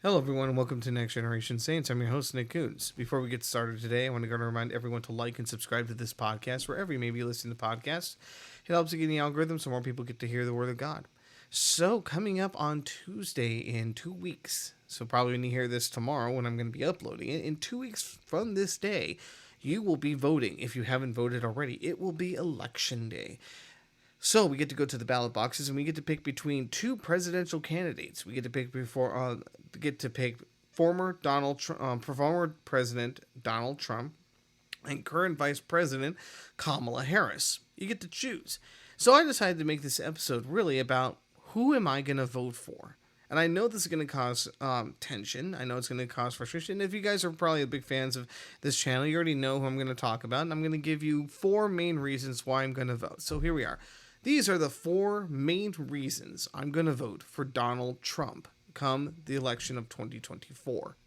Hello, everyone, and welcome to Next Generation Saints. I'm your host, Nick Coons. Before we get started today, I want to go to remind everyone to like and subscribe to this podcast wherever you may be listening to podcasts. It helps to get the algorithm so more people get to hear the Word of God. So, coming up on Tuesday in 2 weeks, so probably when you hear this tomorrow when I'm going to be uploading it, in 2 weeks from this day, you will be voting. If you haven't voted already, it will be Election Day. So we get to go to the ballot boxes and we get to pick between two presidential candidates. We get to pick former President Donald Trump and current Vice President Kamala Harris. You get to choose. So I decided to make this episode really about who am I going to vote for. And I know this is going to cause tension. I know it's going to cause frustration. If you guys are probably big fans of this channel, you already know who I'm going to talk about. And I'm going to give you 4 main reasons why I'm going to vote. So here we are. These are the 4 main reasons I'm going to vote for Donald Trump come the election of 2024.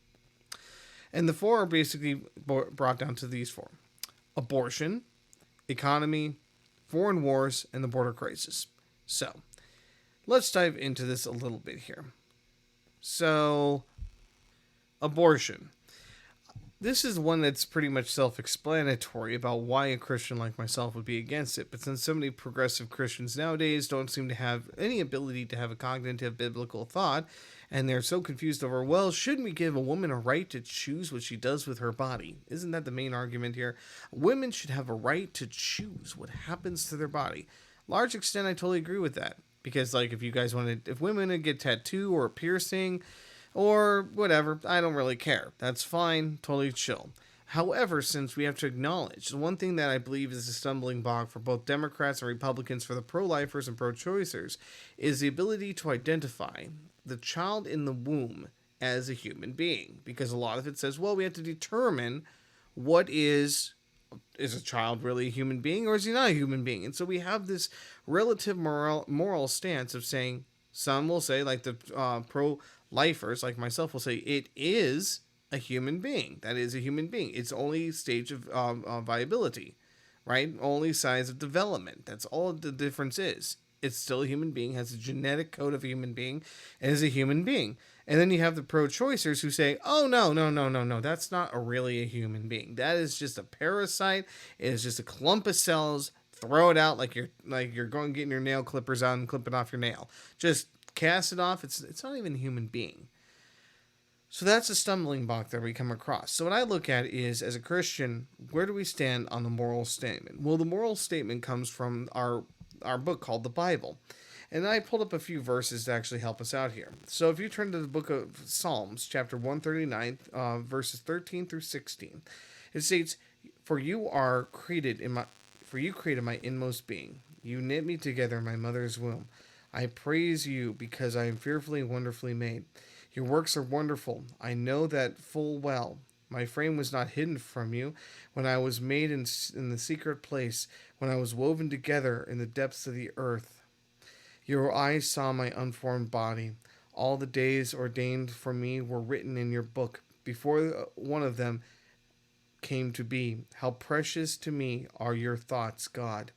And the 4 are basically brought down to these 4. Abortion, economy, foreign wars, and the border crisis. So, let's dive into this a little bit here. So, abortion. This is one that's pretty much self-explanatory about why a Christian like myself would be against it. But since so many progressive Christians nowadays don't seem to have any ability to have a cognitive biblical thought, and they're so confused over, well, shouldn't we give a woman a right to choose what she does with her body? Isn't that the main argument here? Women should have a right to choose what happens to their body. Large extent, I totally agree with that. Because, like, if you guys if women would get tattoo or a piercing or whatever, I don't really care. That's fine, totally chill. However, since we have to acknowledge, the one thing that I believe is a stumbling block for both Democrats and Republicans, for the pro-lifers and pro-choicers, is the ability to identify the child in the womb as a human being. Because a lot of it says, well, we have to determine what is a child really a human being or is he not a human being? And so we have this relative moral stance of saying, some will say, like the pro-lifers, like myself, will say, it is a human being. That is a human being. It's only stage of viability, right? Only size of development. That's all the difference is. It's still a human being, has a genetic code of a human being, and is a human being. And then you have the pro-choicers who say, oh, no, that's not really a human being. That is just a parasite. It is just a clump of cells. Throw it out like you're going getting your nail clippers out and clipping off your nail. Just cast it off. It's not even a human being. So that's a stumbling block that we come across. So what I look at is, as a Christian, where do we stand on the moral statement? Well, the moral statement comes from our book called the Bible. And I pulled up a few verses to actually help us out here. So if you turn to the book of Psalms, chapter 139, verses 13 through 16, it states, For you created my inmost being. You knit me together in my mother's womb. I praise you because I am fearfully and wonderfully made. Your works are wonderful. I know that full well. My frame was not hidden from you when I was made in the secret place, when I was woven together in the depths of the earth. Your eyes saw my unformed body. All the days ordained for me were written in your book, before one of them came to be. How precious to me are your thoughts, God.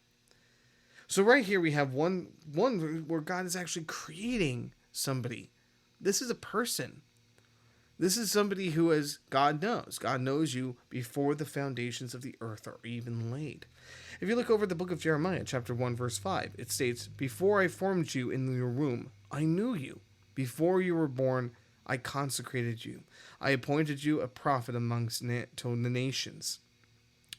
So right here we have one where God is actually creating somebody. This is a person. This is somebody who God knows. God knows you before the foundations of the earth are even laid. If you look over the book of Jeremiah, chapter 1, verse 5, it states, Before I formed you in your womb, I knew you. Before you were born, I consecrated you. I appointed you a prophet amongst the nations.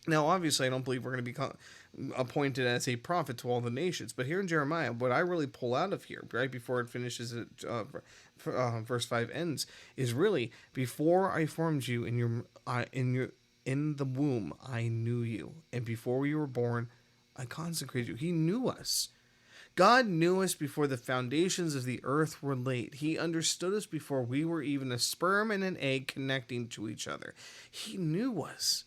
Now, obviously, I don't believe we're going to be appointed as a prophet to all the nations. But here in Jeremiah, what I really pull out of here, right before it finishes, verse 5 ends, is really, before I formed you in the womb, I knew you. And before you were born, I consecrated you. He knew us. God knew us before the foundations of the earth were laid. He understood us before we were even a sperm and an egg connecting to each other. He knew us.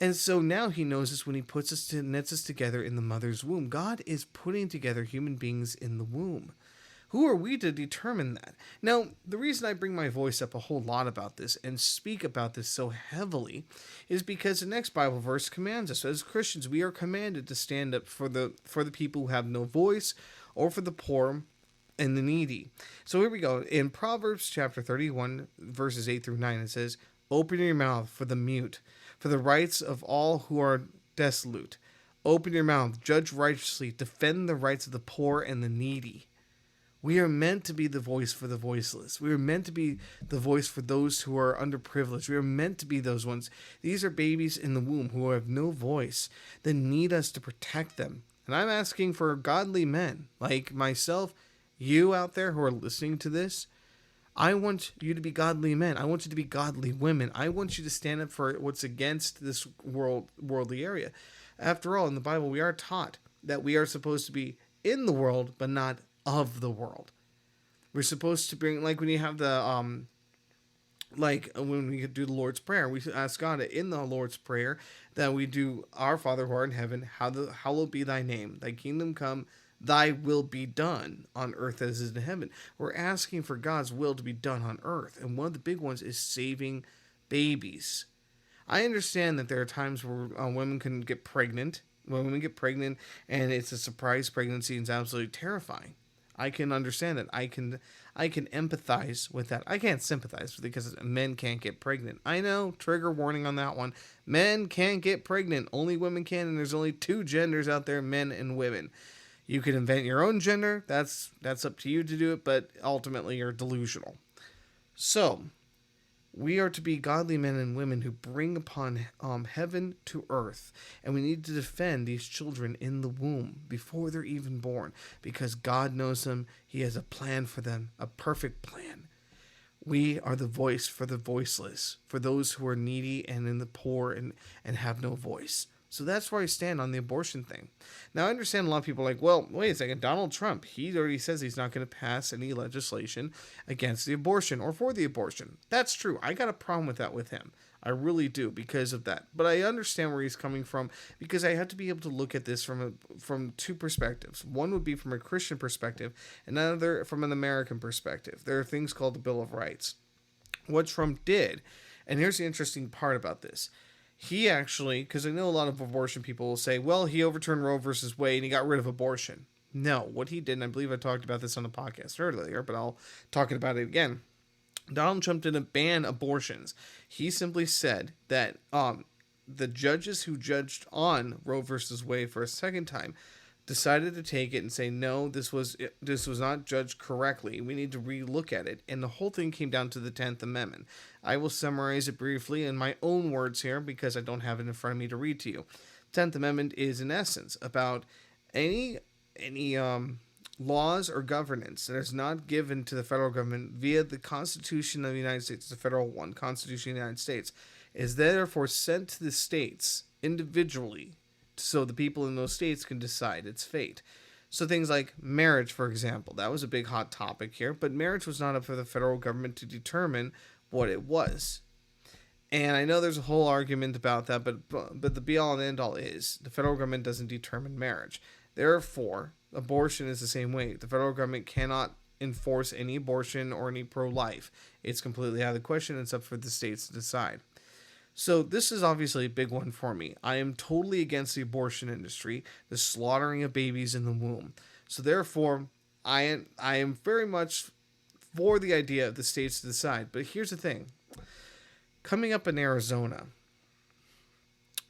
And so now he knows us when he knits us together in the mother's womb. God is putting together human beings in the womb. Who are we to determine that? Now, the reason I bring my voice up a whole lot about this and speak about this so heavily is because the next Bible verse commands us. As Christians, we are commanded to stand up for the people who have no voice, or for the poor, and the needy. So here we go. In Proverbs chapter 31, verses 8 through 9, it says, "Open your mouth for the mute, for the rights of all who are desolate. Open your mouth, judge righteously, defend the rights of the poor and the needy." We are meant to be the voice for the voiceless. We are meant to be the voice for those who are underprivileged. We are meant to be those ones. These are babies in the womb who have no voice, that need us to protect them. And I'm asking for godly men like myself, you out there who are listening to this. I want you to be godly men. I want you to be godly women. I want you to stand up for what's against this worldly area. After all, in the Bible, we are taught that we are supposed to be in the world, but not of the world. We're supposed to bring, like when you have the like when we do the Lord's Prayer, we ask God in the Lord's Prayer that we do, "Our Father who art in heaven, hallowed be thy name. Thy kingdom come, thy will be done on earth as is in heaven." We're asking for God's will to be done on earth, and one of the big ones is saving babies. I understand that there are times where women can get pregnant. When women get pregnant and it's a surprise pregnancy, and it's absolutely terrifying. I can understand that. I can empathize with that. I can't sympathize because men can't get pregnant. I know, trigger warning on that one. Men can't get pregnant. Only women can, and there's only two genders out there, men and women. You can invent your own gender. That's up to you to do it, but ultimately you're delusional. So, we are to be godly men and women who bring upon heaven to earth. And we need to defend these children in the womb before they're even born. Because God knows them. He has a plan for them. A perfect plan. We are the voice for the voiceless. For those who are needy and in the poor and have no voice. So that's where I stand on the abortion thing. Now, I understand a lot of people are like, well, wait a second, Donald Trump, he already says he's not going to pass any legislation against the abortion or for the abortion. That's true. I got a problem with that with him. I really do because of that. But I understand where he's coming from because I have to be able to look at this from two perspectives. One would be from a Christian perspective, and another from an American perspective. There are things called the Bill of Rights. What Trump did, and here's the interesting part about this. He actually, because I know a lot of abortion people will say, well, he overturned Roe versus Wade and he got rid of abortion. No, what he did, and I believe I talked about this on the podcast earlier, but I'll talk about it again. Donald Trump didn't ban abortions. He simply said that the judges who judged on Roe versus Wade for a second time decided to take it and say, no, this was not judged correctly. We need to relook at it. And the whole thing came down to the 10th Amendment. I will summarize it briefly in my own words here because I don't have it in front of me to read to you. 10th Amendment is, in essence, about any laws or governance that is not given to the federal government via the Constitution of the United States, the federal one, Constitution of the United States, is therefore sent to the states individually so the people in those states can decide its fate. So things like marriage, for example, that was a big hot topic here, but marriage was not up for the federal government to determine what it was. And I know there's a whole argument about that, but the be-all and end-all is the federal government doesn't determine marriage. Therefore, abortion is the same way. The federal government cannot enforce any abortion or any pro-life. It's completely out of the question. It's up for the states to decide. So this is obviously a big one for me. I am totally against the abortion industry, the slaughtering of babies in the womb. So therefore, I am very much for the idea of the states to decide. But here's the thing. Coming up in Arizona,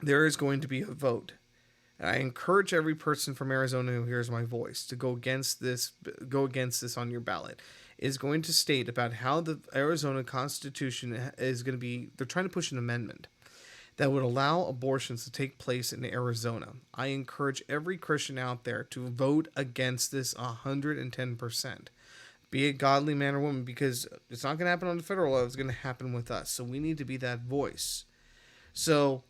there is going to be a vote. And I encourage every person from Arizona who hears my voice to go against this on your ballot. Is going to state about how the Arizona Constitution is going to be, they're trying to push an amendment that would allow abortions to take place in Arizona. I encourage every Christian out there to vote against this 110%. Be a godly man or woman, because it's not going to happen on the federal level, it's going to happen with us. So we need to be that voice. So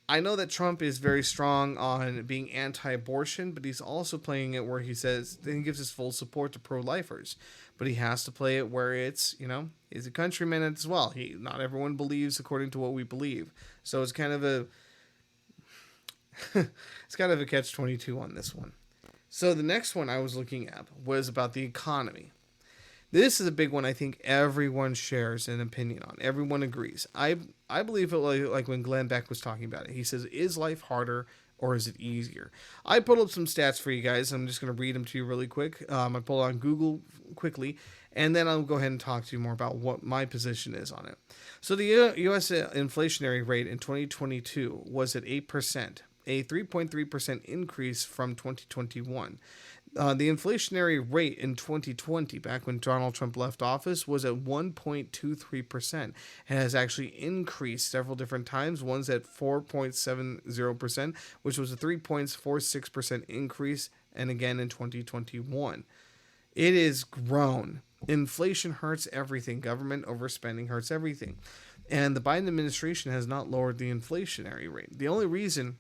I know that Trump is very strong on being anti-abortion, but he's also playing it where he says, then he gives his full support to pro-lifers. But he has to play it where it's, he's a countryman as well. Not everyone believes according to what we believe. So it's kind of a catch-22 on this one. So the next one I was looking at was about the economy. This is a big one I think everyone shares an opinion on. Everyone agrees. I believe it like when Glenn Beck was talking about it. He says, is life harder or is it easier? I pulled up some stats for you guys. I'm just going to read them to you really quick. I pulled on Google quickly, and then I'll go ahead and talk to you more about what my position is on it. So the U.S. inflationary rate in 2022 was at 8%, a 3.3% increase from 2021. The inflationary rate in 2020, back when Donald Trump left office, was at 1.23%. It has actually increased several different times. One's at 4.70%, which was a 3.46% increase, and again in 2021. It is grown. Inflation hurts everything. Government overspending hurts everything. And the Biden administration has not lowered the inflationary rate. The only reason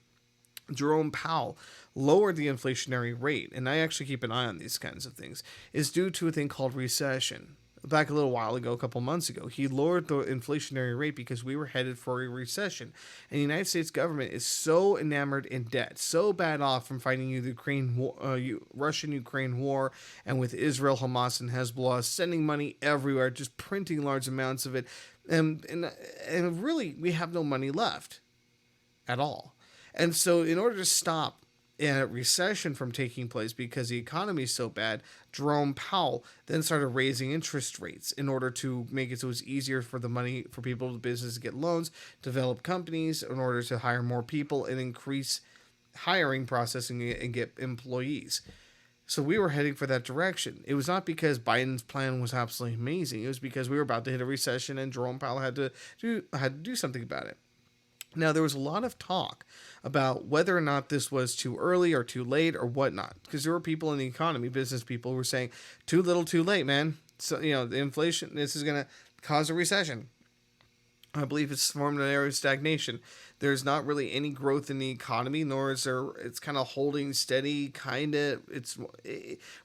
Jerome Powell lowered the inflationary rate, and I actually keep an eye on these kinds of things, is due to a thing called recession. Back a little while ago, a couple months ago, he lowered the inflationary rate because we were headed for a recession. And the United States government is so enamored in debt, so bad off from fighting the Russian-Ukraine war, and with Israel, Hamas, and Hezbollah, sending money everywhere, just printing large amounts of it. And really, we have no money left at all. And so in order to stop a recession from taking place because the economy is so bad, Jerome Powell then started raising interest rates in order to make it so it's easier for the money for people, the business to get loans, develop companies in order to hire more people and increase hiring, processing, and get employees. So we were heading for that direction. It was not because Biden's plan was absolutely amazing. It was because we were about to hit a recession and Jerome Powell had to do something about it. Now, there was a lot of talk about whether or not this was too early or too late or whatnot, because there were people in the economy, business people, who were saying, too little, too late, man. So, the inflation, this is going to cause a recession. I believe it's formed an area of stagnation. There's not really any growth in the economy, nor is there. It's kind of holding steady, kind of.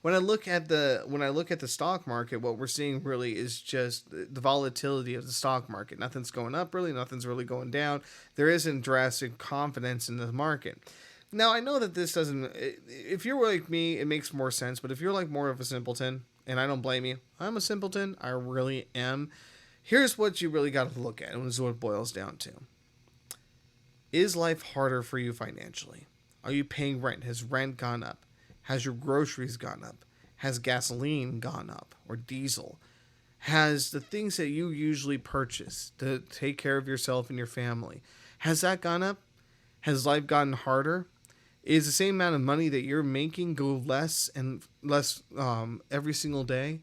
When I look at the stock market, what we're seeing really is just the volatility of the stock market. Nothing's going up really. Nothing's really going down. There isn't drastic confidence in the market. Now I know that this doesn't. If you're like me, it makes more sense. But if you're like more of a simpleton, and I don't blame you, I'm a simpleton. I really am. Here's what you really got to look at, and this is what it boils down to. Is life harder for you financially? Are you paying rent? Has rent gone up? Has your groceries gone up? Has gasoline gone up or diesel? Has the things that you usually purchase to take care of yourself and your family, has that gone up? Has life gotten harder? Is the same amount of money that you're making go less and less every single day?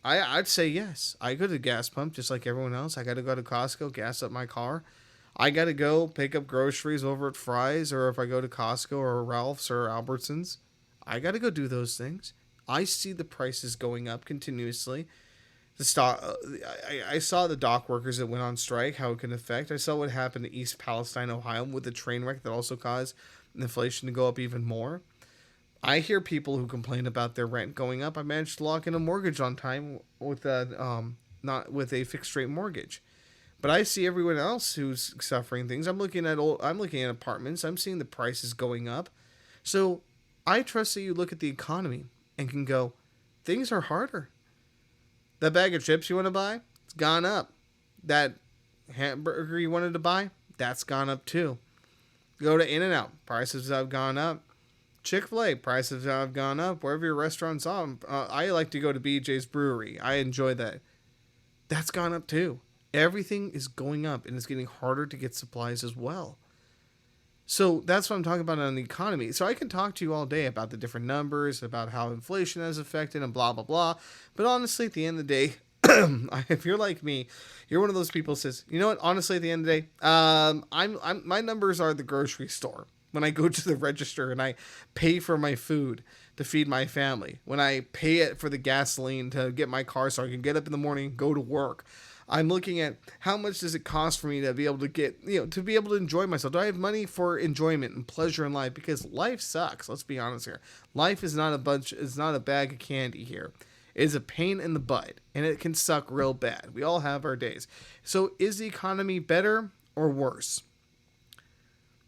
I'd say yes. I go to the gas pump just like everyone else. I got to go to Costco, gas up my car. I got to go pick up groceries over at Fry's, or if I go to Costco or Ralph's or Albertsons, I got to go do those things. I see the prices going up continuously. I saw the dock workers that went on strike, how it can affect. I saw what happened in East Palestine, Ohio, with the train wreck that also caused inflation to go up even more. I hear people who complain about their rent going up. I managed to lock in a mortgage on time with not with a fixed rate mortgage. But I see everyone else who's suffering things. I'm looking at apartments. I'm seeing the prices going up. So I trust that you look at the economy and can go, things are harder. That bag of chips you want to buy, it's gone up. That hamburger you wanted to buy, that's gone up too. Go to In-N-Out, prices have gone up. Chick-fil-A, prices have gone up. Wherever your restaurants are, I like to go to BJ's Brewery. I enjoy that. That's gone up too. Everything is going up, and it's getting harder to get supplies as well. So that's what I'm talking about on the economy. So I can talk to you all day about the different numbers, about how inflation has affected and blah, blah, blah. But honestly, at the end of the day, if you're like me, you're one of those people who says, you know what, honestly, at the end of the day, my numbers are the grocery store. When I go to the register and I pay for my food to feed my family, when I pay it for the gasoline to get my car so I can get up in the morning and go to work, I'm looking at how much does it cost for me to be able to get, to be able to enjoy myself. Do I have money for enjoyment and pleasure in life? Because life sucks. Let's be honest here. Life is not it's not a bag of candy here. It is a pain in the butt, and it can suck real bad. We all have our days. So is the economy better or worse?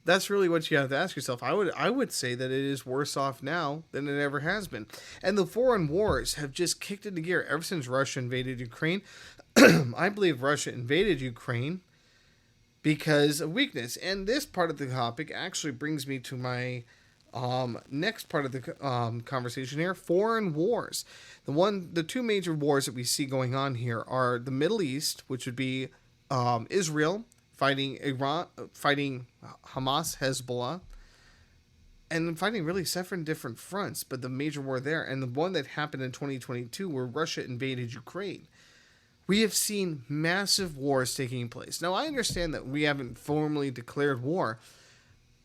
That's really what you have to ask yourself. I would say that it is worse off now than it ever has been. And the foreign wars have just kicked into gear ever since Russia invaded Ukraine. I believe Russia invaded Ukraine because of weakness. And this part of the topic actually brings me to my next part of the conversation here: foreign wars. The two major wars that we see going on here are the Middle East, which would be Israel fighting Iran, fighting Hamas, Hezbollah, and fighting really seven different fronts. But the major war there, and the one that happened in 2022, where Russia invaded Ukraine. We have seen massive wars taking place. Now, I understand that we haven't formally declared war,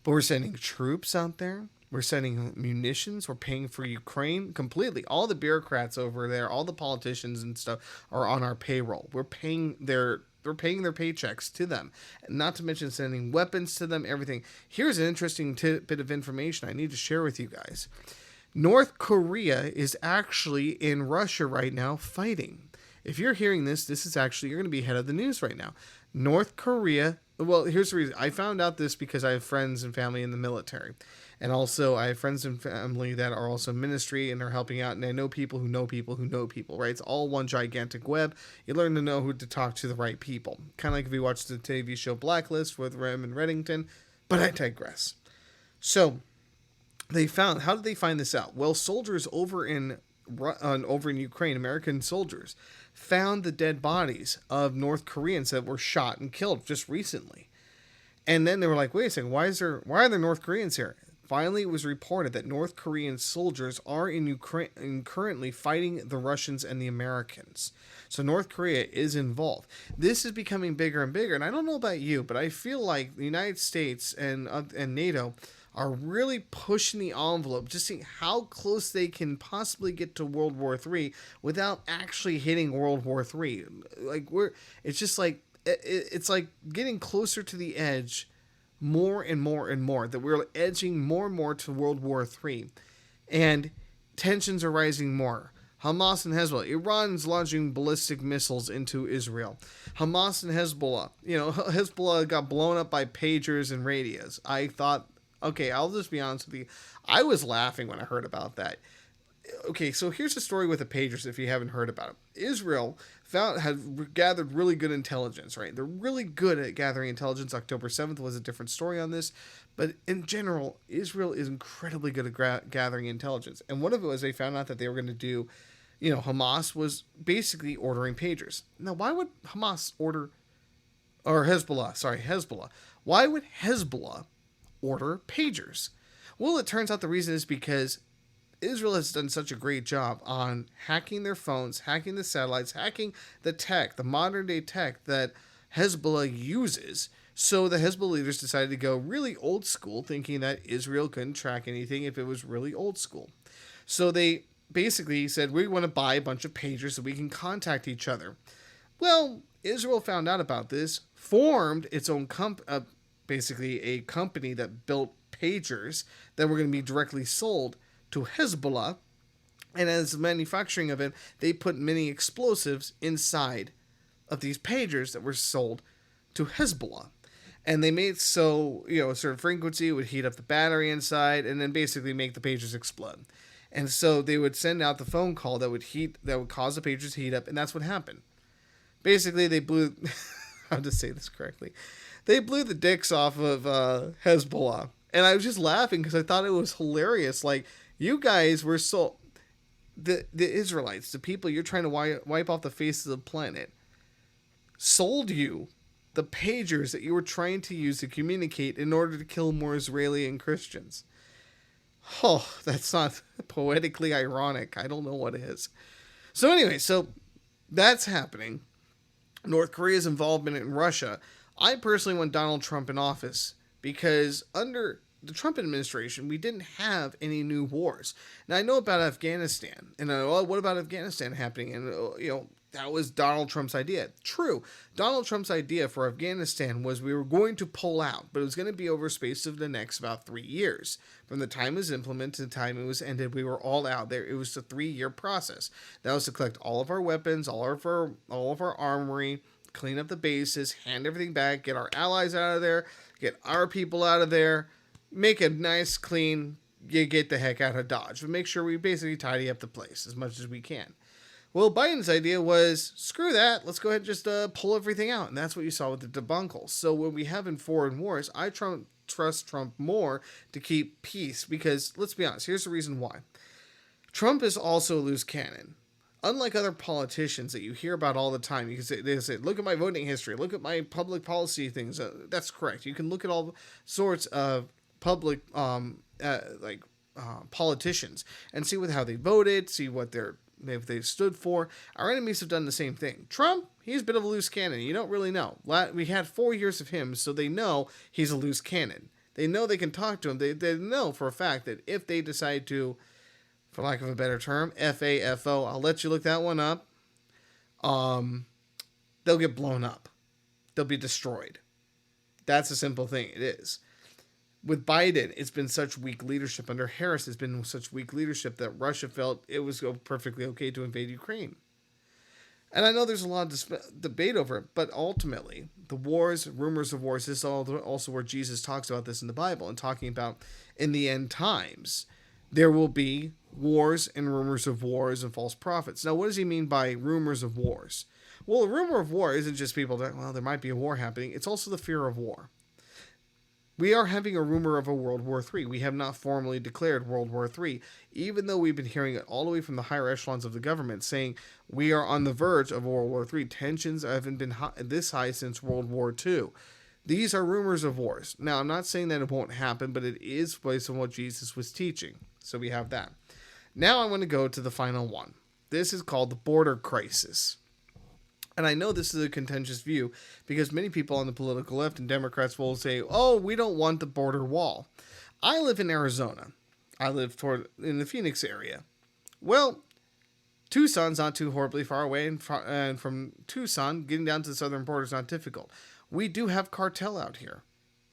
but we're sending troops out there. We're sending munitions. We're paying for Ukraine completely. All the bureaucrats over there, all the politicians and stuff are on our payroll. We're paying their paychecks to them, not to mention sending weapons to them, everything. Here's an interesting bit of information I need to share with you guys. North Korea is actually in Russia right now fighting. If you're hearing this, is actually, you're going to be ahead of the news right now. North Korea, well, here's the reason. I found out this because I have friends and family in the military. And also, I have friends and family that are also ministry and are helping out. And I know people who know people who know people, right? It's all one gigantic web. You learn to know who to talk to the right people. Kind of like if you watch the TV show Blacklist with Raymond Reddington. But I digress. So, how did they find this out? Well, soldiers over in Ukraine, American soldiers, found the dead bodies of North Koreans that were shot and killed just recently. And then they were like, wait a second, why are there North Koreans here? Finally, it was reported that North Korean soldiers are in Ukraine currently fighting the Russians and the Americans. So North Korea is involved. This is becoming bigger and bigger. And I don't know about you, but I feel like the United States and NATO are really pushing the envelope, just seeing how close they can possibly get to World War III without actually hitting World War III. It's like getting closer to the edge more and more and more, that we're edging more and more to World War III. And tensions are rising more. Hamas and Hezbollah. Iran's launching ballistic missiles into Israel. Hamas and Hezbollah. Hezbollah got blown up by pagers and radios. I thought, okay, I'll just be honest with you. I was laughing when I heard about that. Okay, so here's the story with the pagers if you haven't heard about it. Israel had gathered really good intelligence, right? They're really good at gathering intelligence. October 7th was a different story on this. But in general, Israel is incredibly good at gathering intelligence. And one of it was they found out that they were going to do, Hamas was basically ordering pagers. Now, why would Hezbollah. Why would Hezbollah order pagers? Well, it turns out the reason is because Israel has done such a great job on hacking their phones, hacking the satellites, hacking the tech, the modern day tech that Hezbollah uses. So the Hezbollah leaders decided to go really old school, thinking that Israel couldn't track anything if it was really old school. So they basically said, we want to buy a bunch of pagers so we can contact each other. Well, Israel found out about this, formed its own basically a company that built pagers that were going to be directly sold to Hezbollah, and as manufacturing of it, they put many explosives inside of these pagers that were sold to Hezbollah. And they made so, a certain frequency would heat up the battery inside and then basically make the pagers explode. And so they would send out the phone call that would cause the pagers to heat up, and that's what happened. Basically, they blew, how to say this correctly, they blew the dicks off of Hezbollah. And I was just laughing because I thought it was hilarious. Like, you guys were the Israelites, the people you're trying to wipe off the face of the planet, sold you the pagers that you were trying to use to communicate in order to kill more Israeli and Christians. Oh, that's not poetically ironic. I don't know what is. So anyway, that's happening. North Korea's involvement in Russia. I personally want Donald Trump in office because under the Trump administration, we didn't have any new wars. Now, I know about Afghanistan, and what about Afghanistan happening? And, that was Donald Trump's idea. True. Donald Trump's idea for Afghanistan was we were going to pull out, but it was going to be over a space of the next about 3 years. From the time it was implemented to the time it was ended, we were all out there. It was a 3-year process. That was to collect all of our weapons, all of our armory, clean up the bases, hand everything back, get our allies out of there, get our people out of there, make a nice, clean, get the heck out of Dodge, but make sure we basically tidy up the place as much as we can. Well, Biden's idea was, screw that, let's go ahead and just pull everything out. And that's what you saw with the debunkles. So when we have in foreign wars, I trust Trump more to keep peace because, let's be honest, here's the reason why. Trump is also a loose cannon. Unlike other politicians that you hear about all the time, you can say, look at my voting history, look at my public policy things. That's correct. You can look at all sorts of public, politicians and see how they voted, see what if they stood for. Our enemies have done the same thing. Trump, he's a bit of a loose cannon. You don't really know. We had 4 years of him, so they know he's a loose cannon. They know they can talk to him. They know for a fact that if they decide to, for lack of a better term, FAFO, I'll let you look that one up, they'll get blown up. They'll be destroyed. That's a simple thing. It is. With Biden, it's been such weak leadership. Under Harris, it's been such weak leadership that Russia felt it was perfectly okay to invade Ukraine. And I know there's a lot of debate over it, but ultimately, the wars, rumors of wars, this is also where Jesus talks about this in the Bible and talking about in the end times, there will be wars and rumors of wars and false prophets. Now, what does he mean by rumors of wars? Well, a rumor of war isn't just people that, there might be a war happening. It's also the fear of war. We are having a rumor of a World War III. We have not formally declared World War III, even though we've been hearing it all the way from the higher echelons of the government saying we are on the verge of World War III. Tensions haven't been this high since World War II. These are rumors of wars. Now, I'm not saying that it won't happen, but it is based on what Jesus was teaching. So we have that. Now I want to go to the final one. This is called the border crisis. And I know this is a contentious view because many people on the political left and Democrats will say, oh, we don't want the border wall. I live in Arizona. I live in the Phoenix area. Well, Tucson's not too horribly far away, and from Tucson, getting down to the southern border is not difficult. We do have cartel out here.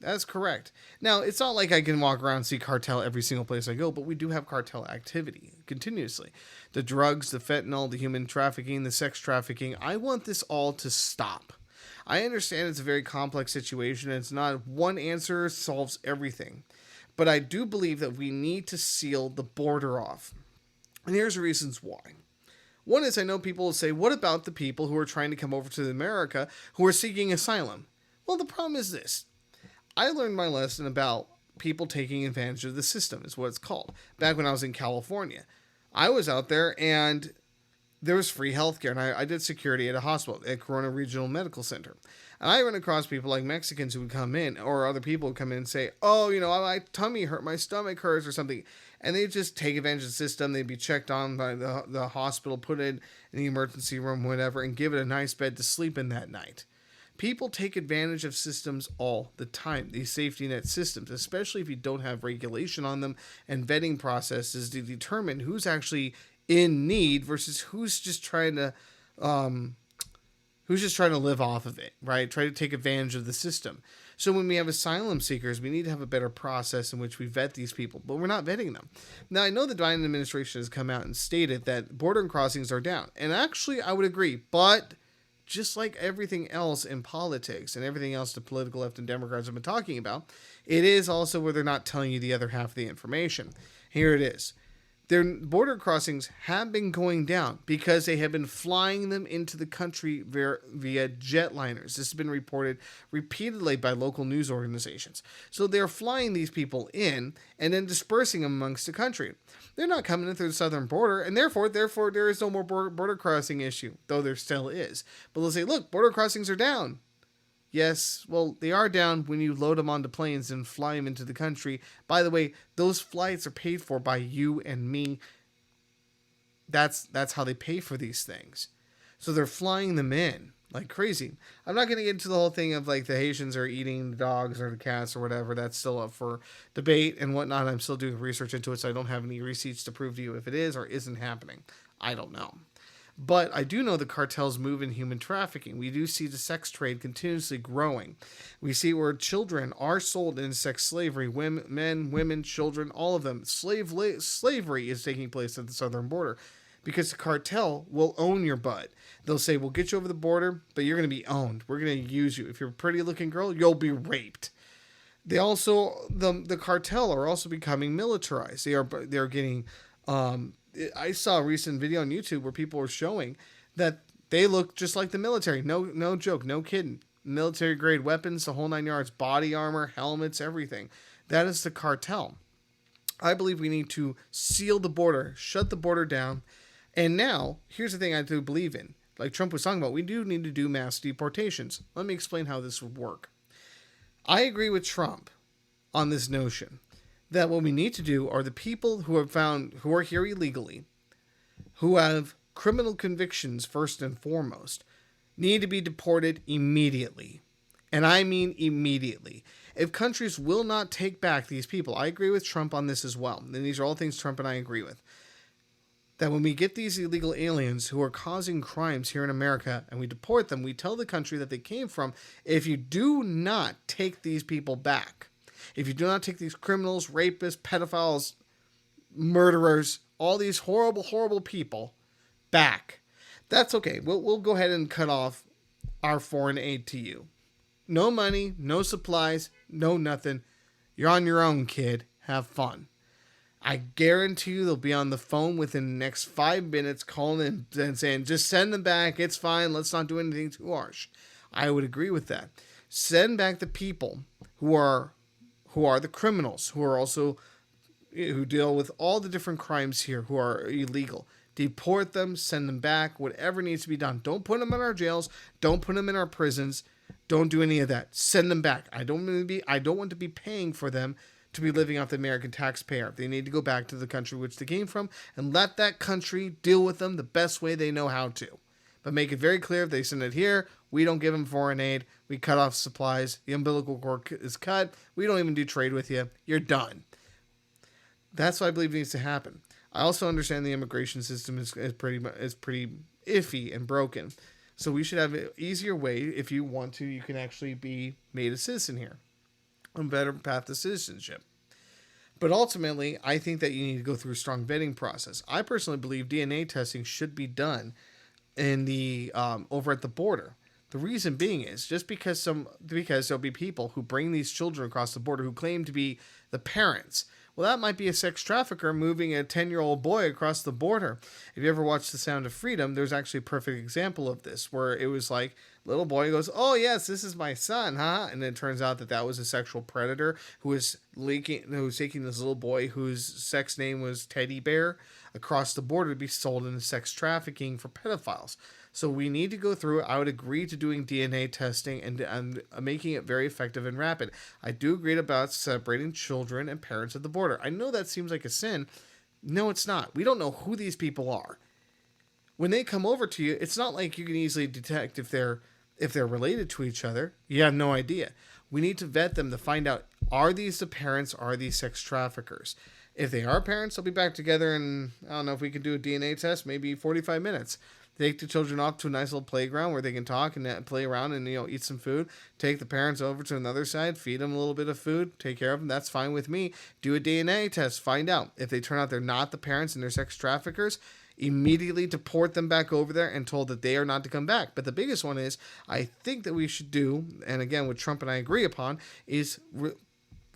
That's correct. Now, it's not like I can walk around and see cartel every single place I go, but we do have cartel activity continuously. The drugs, the fentanyl, the human trafficking, the sex trafficking. I want this all to stop. I understand it's a very complex situation, and it's not one answer solves everything. But I do believe that we need to seal the border off. And here's the reasons why. One is I know people will say, what about the people who are trying to come over to America who are seeking asylum? Well, the problem is this. I learned my lesson about people taking advantage of the system, is what it's called. Back when I was in California, I was out there and there was free healthcare, and I did security at a hospital at Corona Regional Medical Center. And I run across people like Mexicans who would come in, or other people would come in and say, oh, my tummy hurt, my stomach hurts or something. And they just take advantage of the system. They'd be checked on by the hospital, put it in the emergency room, whatever, and give it a nice bed to sleep in that night. People take advantage of systems all the time, these safety net systems, especially if you don't have regulation on them and vetting processes to determine who's actually in need versus who's just trying to live off of it, right? Try to take advantage of the system. So when we have asylum seekers, we need to have a better process in which we vet these people, but we're not vetting them. Now, I know the Biden administration has come out and stated that border crossings are down, and actually I would agree, but just like everything else in politics and everything else the political left and Democrats have been talking about, it is also where they're not telling you the other half of the information. Here it is. Their border crossings have been going down because they have been flying them into the country via jetliners. This has been reported repeatedly by local news organizations. So they're flying these people in and then dispersing them amongst the country. They're not coming in through the southern border, and therefore there is no more border crossing issue, though there still is. But they'll say, look, border crossings are down. Yes, well, they are down when you load them onto planes and fly them into the country. By the way, those flights are paid for by you and me. That's how they pay for these things. So they're flying them in like crazy. I'm not going to get into the whole thing of like the Haitians are eating the dogs or the cats or whatever. That's still up for debate and whatnot. I'm still doing research into it, so I don't have any receipts to prove to you if it is or isn't happening. I don't know. But I do know the cartels move in human trafficking. We do see the sex trade continuously growing. We see where children are sold in sex slavery. Men, women, children, all of them. Slavery is taking place at the southern border because the cartel will own your butt. They'll say, we'll get you over the border, but you're going to be owned. We're going to use you. If you're a pretty looking girl, you'll be raped. They also, the cartel are also becoming militarized. They're getting I saw a recent video on YouTube where people were showing that they look just like the military. No joke, no kidding. Military grade weapons, the whole 9 yards, body armor, helmets, everything. That is the cartel. I believe we need to seal the border, shut the border down. And now, here's the thing I do believe in. Like Trump was talking about, we do need to do mass deportations. Let me explain how this would work. I agree with Trump on this notion that what we need to do are the people who are here illegally, who have criminal convictions first and foremost, need to be deported immediately. And I mean immediately. If countries will not take back these people, I agree with Trump on this as well. And these are all things Trump and I agree with. That when we get these illegal aliens who are causing crimes here in America and we deport them, we tell the country that they came from, if you do not take these people back, if you do not take these criminals, rapists, pedophiles, murderers, all these horrible, horrible people back, that's okay. We'll go ahead and cut off our foreign aid to you. No money, no supplies, no nothing. You're on your own, kid. Have fun. I guarantee you they'll be on the phone within the next 5 minutes calling and saying, just send them back. It's fine. Let's not do anything too harsh. I would agree with that. Send back the people who are the criminals, who deal with all the different crimes here, who are illegal. Deport them, send them back, whatever needs to be done. Don't put them in our jails. Don't put them in our prisons. Don't do any of that. Send them back. I don't want to be paying for them to be living off the American taxpayer. They need to go back to the country which they came from and let that country deal with them the best way they know how to. But make it very clear if they send it here, we don't give them foreign aid. We cut off supplies. The umbilical cord is cut. We don't even do trade with you. You're done. That's what I believe needs to happen. I also understand the immigration system is pretty iffy and broken. So we should have an easier way. If you want to, you can actually be made a citizen here. A better path to citizenship. But ultimately, I think that you need to go through a strong vetting process. I personally believe DNA testing should be done in the over at the border. The reason being is just because there'll be people who bring these children across the border who claim to be the parents. Well, that might be a sex trafficker moving a 10-year-old boy across the border. If you ever watched The Sound of Freedom, there's actually a perfect example of this, where it was like, little boy goes, oh, yes, this is my son, huh? And it turns out that was a sexual predator who was taking this little boy whose sex name was Teddy Bear across the border to be sold into sex trafficking for pedophiles. So we need to go through. I would agree to doing DNA testing and making it very effective and rapid. I do agree about separating children and parents at the border. I know that seems like a sin. No, it's not. We don't know who these people are. When they come over to you, it's not like you can easily detect if they're related to each other. You have no idea. We need to vet them to find out, are these the parents? Are these sex traffickers? If they are parents, they'll be back together in, I don't know if we can do a DNA test, maybe 45 minutes. Take the children off to a nice little playground where they can talk and play around and eat some food. Take the parents over to another side, feed them a little bit of food, take care of them. That's fine with me. Do a DNA test, find out. If they turn out they're not the parents and they're sex traffickers, immediately deport them back over there and told that they are not to come back. But the biggest one is, I think that we should do, and again, what Trump and I agree upon, is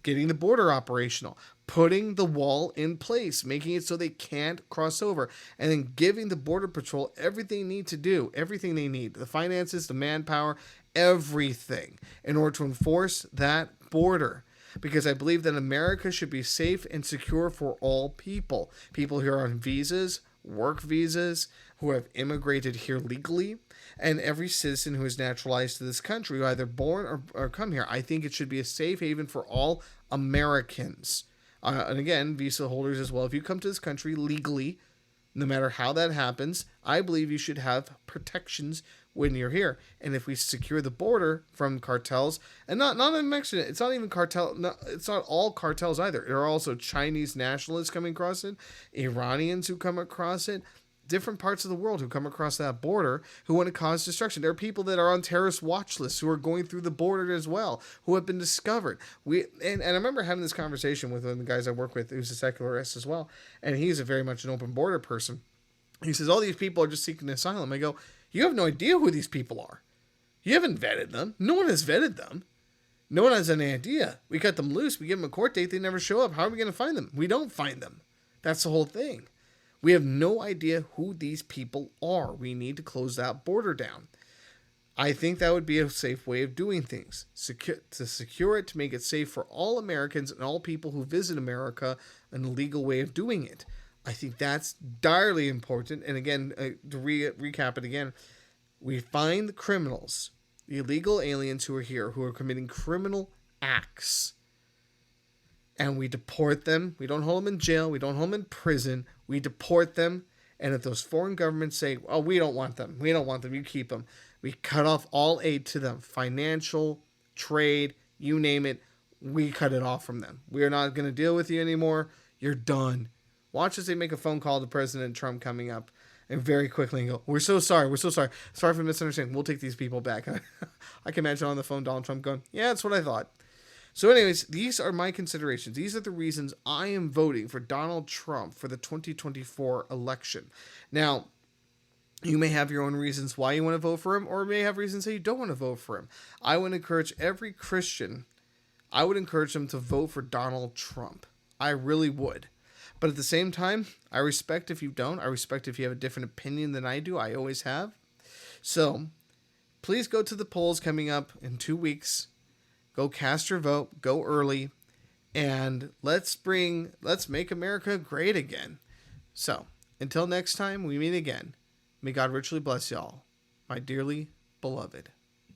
getting the border operational, putting the wall in place, making it so they can't cross over, and then giving the Border Patrol everything they need to do, everything they need, the finances, the manpower, everything, in order to enforce that border. Because I believe that America should be safe and secure for all people. People who are on visas, work visas, who have immigrated here legally, and every citizen who is naturalized to this country, either born or come here. I think it should be a safe haven for all Americans. And again, visa holders as well. If you come to this country legally, no matter how that happens, I believe you should have protections when you're here. And if we secure the border from cartels, and not in Mexico, it's not even cartel. No, it's not all cartels either. There are also Chinese nationalists coming across it, Iranians who come across it, different parts of the world who come across that border who want to cause destruction. There are people that are on terrorist watch lists who are going through the border as well, who have been discovered. And I remember having this conversation with one of the guys I work with who's a secularist as well, and he's a very much an open border person. He says, all these people are just seeking asylum. I go, you have no idea who these people are. You haven't vetted them. No one has vetted them. No one has any idea. We cut them loose. We give them a court date. They never show up. How are we going to find them? We don't find them. That's the whole thing. We have no idea who these people are. We need to close that border down. I think that would be a safe way of doing things. To secure it, to make it safe for all Americans and all people who visit America, an illegal way of doing it. I think that's direly important. And again, to recap it again, we find the criminals, the illegal aliens who are here, who are committing criminal acts, and we deport them. We don't hold them in jail. We don't hold them in prison. We deport them. And if those foreign governments say, oh, we don't want them, you keep them, we cut off all aid to them, financial, trade, you name it, we cut it off from them. We are not going to deal with you anymore. You're done. Watch as they make a phone call to President Trump coming up and very quickly go, we're so sorry. Sorry for misunderstanding. We'll take these people back. I can imagine on the phone Donald Trump going, yeah, that's what I thought. So anyways, these are my considerations. These are the reasons I am voting for Donald Trump for the 2024 election. Now, you may have your own reasons why you want to vote for him, or may have reasons that you don't want to vote for him. I would encourage every Christian, I would encourage them to vote for Donald Trump. I really would. But at the same time, I respect if you don't. I respect if you have a different opinion than I do. I always have. So, please go to the polls coming up in 2 weeks. Go cast your vote. Go early. And let's make America great again. So, until next time we meet again. May God richly bless y'all, my dearly beloved.